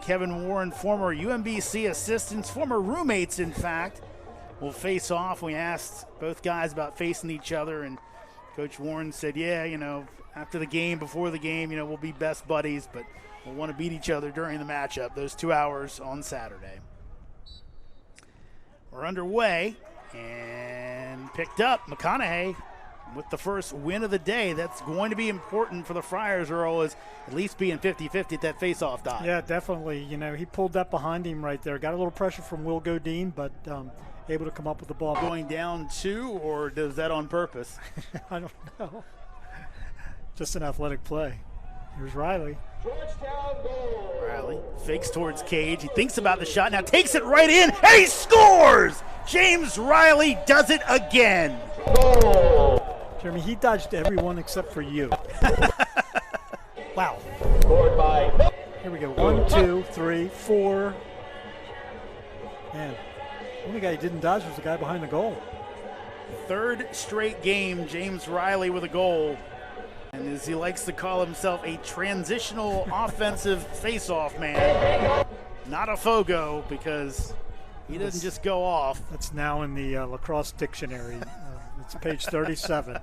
Kevin Warren, former UMBC assistants, former roommates in fact, will face off. We asked both guys about facing each other, and Coach Warren said, yeah, after the game, before the game, we'll be best buddies, but we'll want to beat each other during the matchup, those 2 hours on Saturday. We're underway, and picked up McConaughey with the first win of the day. That's going to be important for the Friars, Earl, is at least being 50-50 at that face-off dot. Yeah, definitely. He pulled that behind him right there. Got a little pressure from Will Godine, but able to come up with the ball. Going down 2, or does that on purpose? I don't know. Just an athletic play. Here's Reilly. Georgetown goal. Reilly fakes towards Cage. He thinks about the shot, now takes it right in, and he scores! James Reilly does it again. Goal. Jeremy, he dodged everyone except for you. Wow. Scored by. Here we go. 1, 2, 3, 4. Man, the only guy he didn't dodge was the guy behind the goal. Third straight game, James Reilly with a goal. And as he likes to call himself, a transitional offensive face-off man. Not a Fogo, because he doesn't just go off. That's now in the Lacrosse dictionary. It's page 37.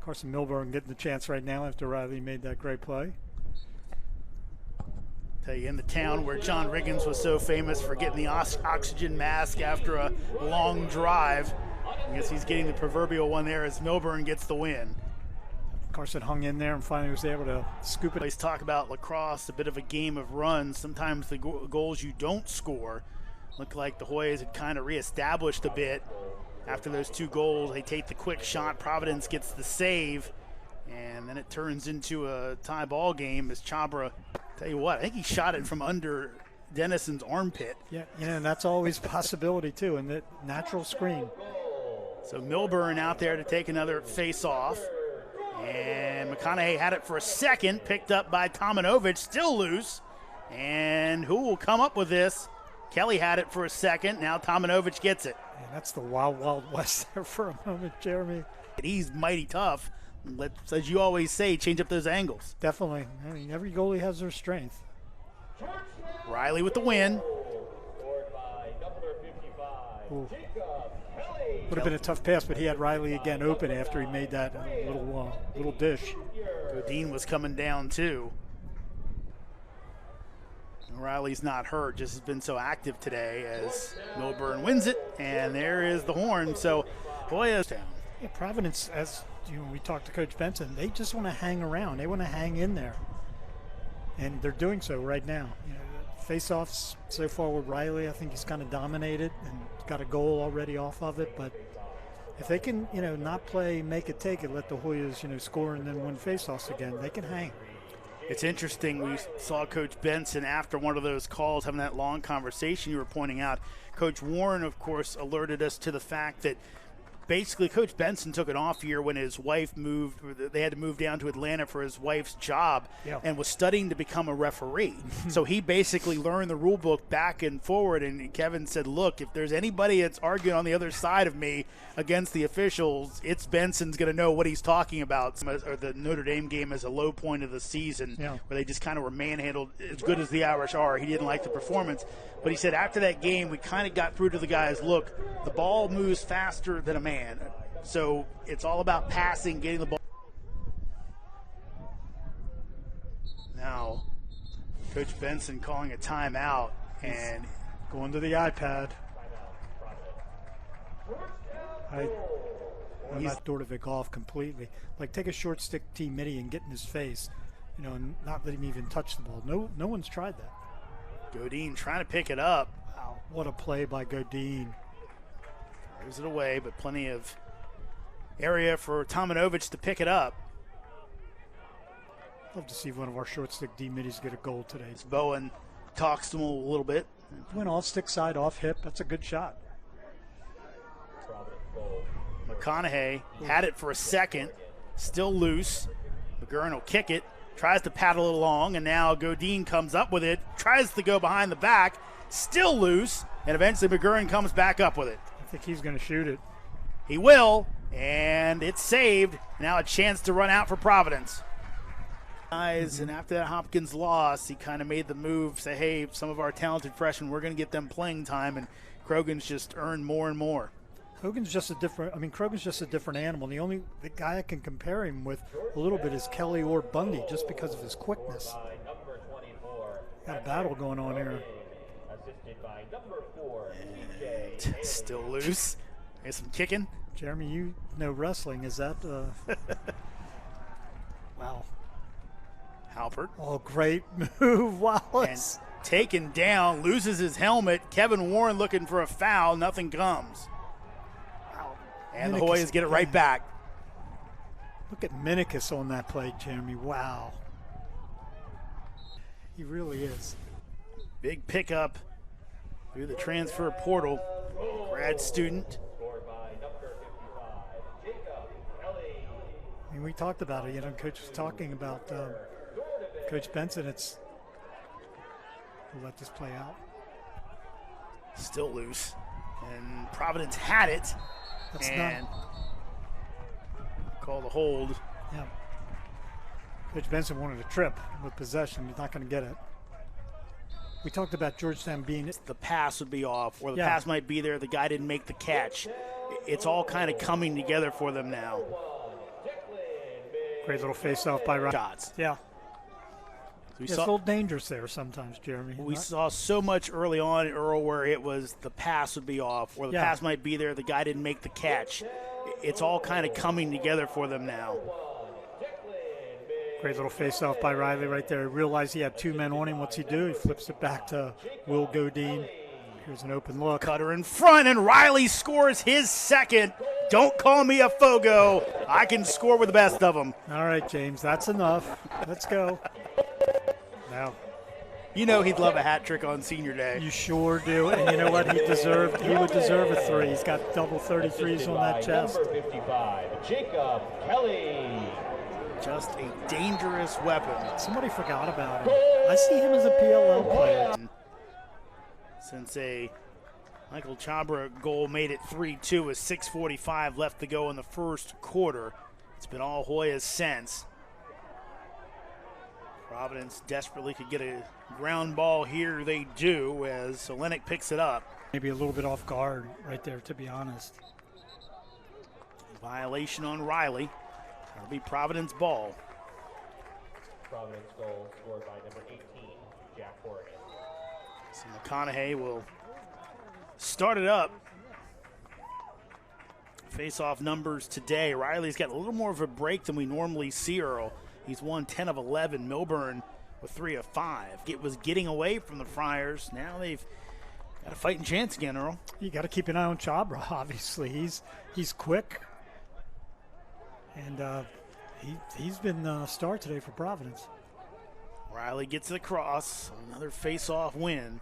Carson Milburn getting the chance right now after Reilly made that great play. Tell you, in the town where John Riggins was so famous for getting the oxygen mask after a long drive, I guess he's getting the proverbial one there as Milburn gets the win. Carson hung in there and finally was able to scoop it. Always talk about lacrosse, a bit of a game of runs. Sometimes the goals you don't score look like the Hoyas had kind of reestablished a bit after those 2 goals. They take the quick shot. Providence gets the save, and then it turns into a tie ball game as Chabra, tell you what, I think he shot it from under Dennison's armpit. Yeah, and that's always a possibility too, and that natural screen. So Milburn out there to take another face-off. And McConaughey had it for a second, picked up by Tomjanovich, still loose. And who will come up with this? Kelly had it for a second. Now Tomjanovich gets it. Man, that's the wild, wild west there for a moment, Jeremy. He's mighty tough. Let's, as you always say, change up those angles. Definitely. I mean, every goalie has their strength. Reilly with the win. Scored by number 55. Ooh. Kelly. Would have been a tough pass, but he had Reilly again open after he made that little dish. Godine was coming down too. Reilly's not hurt, just has been so active today as Milburn wins it, and there is the horn. So, Hoyas down. Yeah, Providence, as we talked to Coach Benson, they just want to hang around. They want to hang in there, and they're doing so right now. Face-offs so far with Reilly, I think he's kind of dominated and got a goal already off of it. But if they can, not play make it take it, let the Hoyas, score and then win face-offs again, they can hang. It's interesting, we saw Coach Benson after one of those calls having that long conversation you were pointing out. Coach Warren, of course, alerted us to the fact that basically Coach Benson took an off year when his wife moved. They had to move down to Atlanta for his wife's job, and was studying to become a referee. So he basically learned the rule book back and forward, and Kevin said, look, if there's anybody that's arguing on the other side of me against the officials, it's Benson's going to know what he's talking about. Or the Notre Dame game as a low point of the season where they just kind of were manhandled. As good as the Irish are, he didn't like the performance. But he said after that game, we kind of got through to the guys, look, the ball moves faster than a man. So it's all about passing, getting the ball. Now, Coach Benson calling a timeout and going to the iPad. He's Dordovic off completely. Like, take a short stick T-Mitty and get in his face, and not let him even touch the ball. No one's tried that. Godine trying to pick it up. Wow, what a play by Godine. Throws it away, but plenty of area for Tomjanovich to pick it up. Love to see one of our short stick D-Middies get a goal today. Bowen talks to him a little bit. Went off stick side, off hip. That's a good shot. McConaughey had it for a second, still loose. McGurn will kick it, tries to paddle it along, and now Godine comes up with it, tries to go behind the back, still loose, and eventually McGurn comes back up with it. I think he's going to shoot it. He will, and it's saved. Now a chance to run out for Providence. Guys, and after that Hopkins loss, he kind of made the move, say, hey, some of our talented freshmen, we're going to get them playing time, and Krogan's just earned more and more. Krogan's just a different animal. The guy I can compare him with a little bit is Kelly or Bundy, just because of his quickness. Got a battle going on here. And still loose. There's some kicking. Jeremy, you know wrestling. Is that wow. Halpert. Oh, great move, Wallace. And taken down, loses his helmet. Kevin Warren looking for a foul. Nothing comes. Wow. And the Hoyas get it right back. Look at Minikis on that play, Jeremy. Wow. He really is. Big pickup through the transfer portal. Grad student. I mean, we talked about it. Coach was talking about Coach Benson. We'll let this play out. Still loose. And Providence had it. That's and call the hold. Yeah. Coach Benson wanted a trip with possession. He's not going to get it. We talked about Georgetown being the pass would be off, or the pass might be there. The guy didn't make the catch. It's all kind of coming together for them now. Great little face-off by Reilly. Shots. Yeah. We It's a little dangerous there sometimes, Jeremy. We saw so much early on, Earl, where it was the pass would be off, or the pass might be there. The guy didn't make the catch. It's all kind of coming together for them now. Great little face-off by Reilly right there. He realized he had two men on him. What's he do? He flips it back to Will Godine. Here's an open look. Cutter in front, and Reilly scores his second. Don't call me a Fogo. I can score with the best of them. All right, James, that's enough. Let's go. Now, you know he'd love a hat trick on senior day. You sure do. And you know what? He would deserve a three. He's got double 33s on that chest. Number 55, Jacob Kelly. Just a dangerous weapon. Somebody forgot about him. I see him as a PLL player. Since a Michael Chabra goal made it 3-2 with 6:45 left to go in the first quarter. It's been all Hoyas since. Providence desperately could get a ground ball here. They do, as Olenek picks it up. Maybe a little bit off guard right there, to be honest. Violation on Reilly. That'll be Providence ball. Providence goal scored by number 18, Jack Corrigan. So McConaughey will start it up. Face-off numbers today. Reilly's got a little more of a break than we normally see, Earl. He's won 10 of 11. Milburn with 3 of 5. It was getting away from the Friars. Now they've got a fighting chance again, Earl. You got to keep an eye on Chabra, obviously. He's quick. And he's been a star today for Providence. Reilly gets it across. Another face-off win.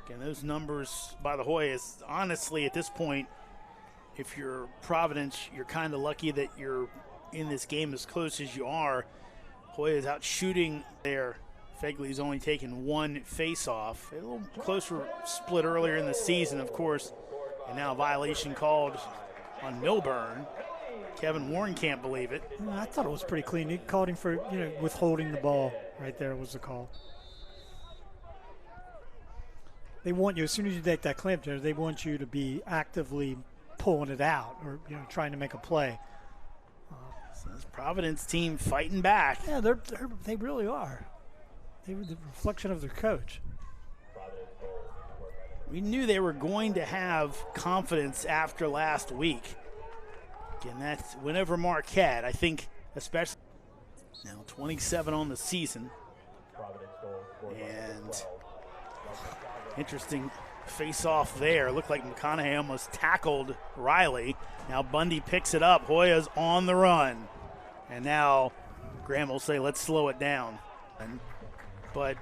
Again, those numbers by the Hoyas, honestly, at this point, if you're Providence, you're kind of lucky that you're in this game as close as you are. Hoyas out shooting there. Fegley's only taken one face-off. A little closer split earlier in the season, of course. And now a violation called on Milburn. Kevin Warren can't believe it. I thought it was pretty clean. He called him for withholding the ball. Right there was the call. They want you, as soon as you take that clamp, they want you to be actively pulling it out or trying to make a play. So this Providence team fighting back. Yeah, they really are. They were the reflection of their coach. We knew they were going to have confidence after last week. Again, that's whenever Marquette, I think, especially now 27 on the season. And interesting face-off there. Looked like McConaughey almost tackled Reilly. Now Bundy picks it up. Hoya's on the run. And now Graham will say, let's slow it down. But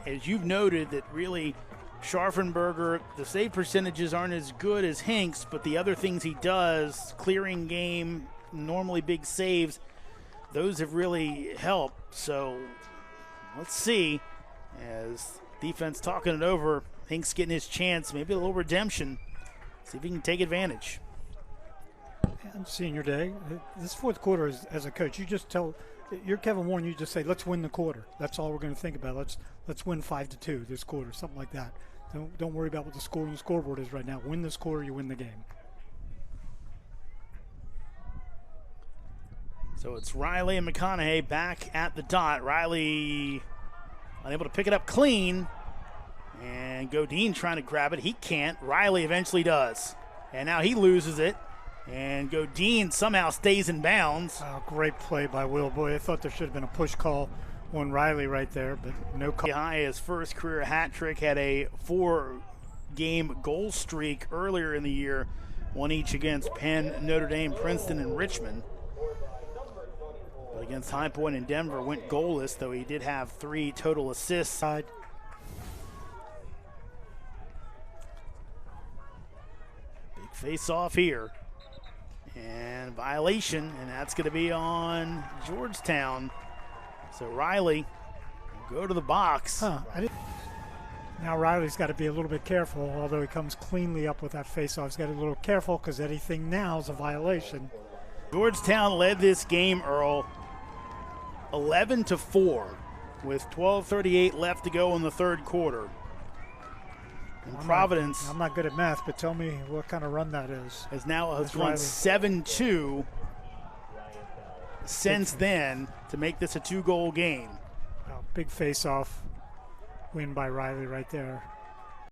as you've noted, that really Scharfenberger, the save percentages aren't as good as Hinks, but the other things he does, clearing game, normally big saves, those have really helped. So let's see, as defense talking it over, Hinks getting his chance, maybe a little redemption, see if he can take advantage. And senior day, this fourth quarter, as a coach, you just tell you're Kevin Warren, you just say, let's win the quarter. That's all we're going to think about. Let's win 5-2 this quarter, something like that. Don't worry about what the score on the scoreboard is right now. Win this quarter, you win the game. So it's Reilly and McConaughey back at the dot. Reilly unable to pick it up clean. And Gtown trying to grab it. He can't. Reilly eventually does. And now he loses it. And Gtown somehow stays in bounds. Oh, great play by Will. Boy, I thought there should have been a push call on Reilly right there, but no call. High, his first career hat trick, had a 4-game goal streak earlier in the year. One each against Penn, Notre Dame, Princeton, and Richmond. But against High Point and Denver went goalless, though he did have 3 total assists. Big face-off here. And violation, and that's going to be on Georgetown. So Reilly will go to the box. Now Reilly's got to be a little bit careful, although he comes cleanly up with that face-off. He's got to be a little careful because anything now is a violation. Georgetown led this game, Earl, 11-4 with 12:38 left to go in the third quarter. And Providence, I'm not good at math, but tell me what kind of run that is. has gone 7-2 since then to make this a 2-goal game. Big face-off win by Reilly right there.